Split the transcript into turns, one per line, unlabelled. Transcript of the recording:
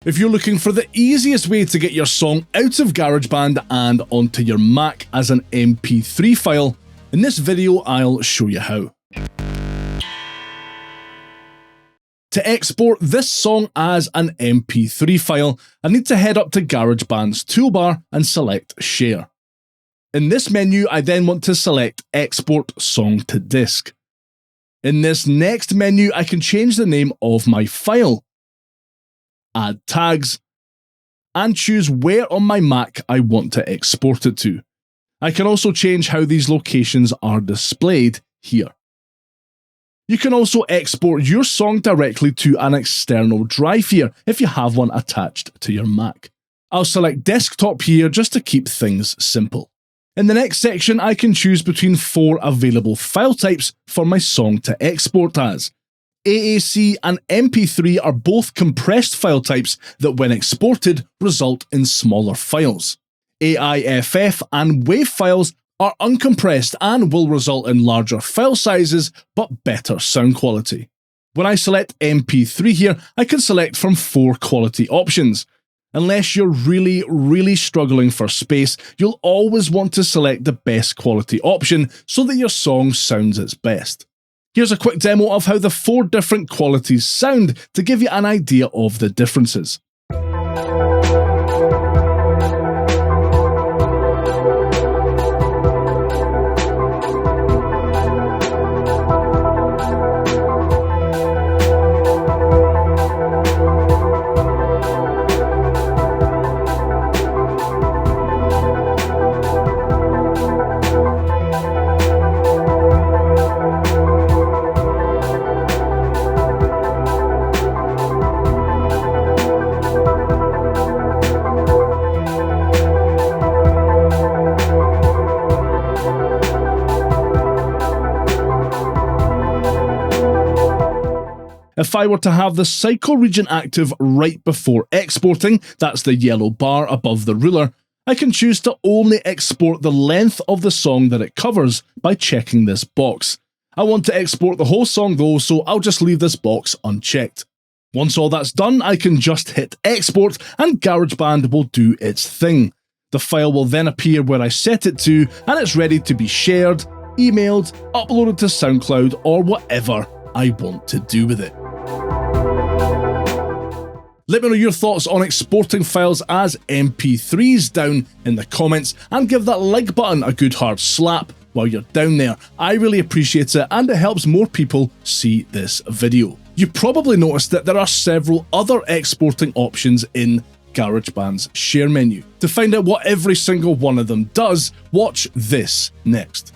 If you're looking for the easiest way to get your song out of GarageBand and onto your Mac as an MP3 file, in this video I'll show you how. To export this song as an MP3 file, I need to head up to GarageBand's toolbar and select Share. In this menu, I then want to select Export Song to Disk. In this next menu, I can change the name of my file, add tags, and choose where on my Mac I want to export it to. I can also change how these locations are displayed here. You can also export your song directly to an external drive here if you have one attached to your Mac. I'll select Desktop here just to keep things simple. In the next section, I can choose between 4 available file types for my song to export as. AAC and MP3 are both compressed file types that, when exported, result in smaller files. AIFF and WAV files are uncompressed and will result in larger file sizes but better sound quality. When I select MP3 here, I can select from 4 quality options. Unless you're really struggling for space, you'll always want to select the best quality option so that your song sounds its best. Here's a quick demo of how the 4 different qualities sound to give you an idea of the differences. If I were to have the cycle region active right before exporting, that's the yellow bar above the ruler, I can choose to only export the length of the song that it covers by checking this box. I want to export the whole song though, so I'll just leave this box unchecked. Once all that's done, I can just hit export and GarageBand will do its thing. The file will then appear where I set it to, and it's ready to be shared, emailed, uploaded to SoundCloud, or whatever I want to do with it. Let me know your thoughts on exporting files as MP3s down in the comments, and give that like button a good hard slap while you're down there. I really appreciate it and it helps more people see this video. You probably noticed that there are several other exporting options in GarageBand's share menu. To find out what every single one of them does, watch this next.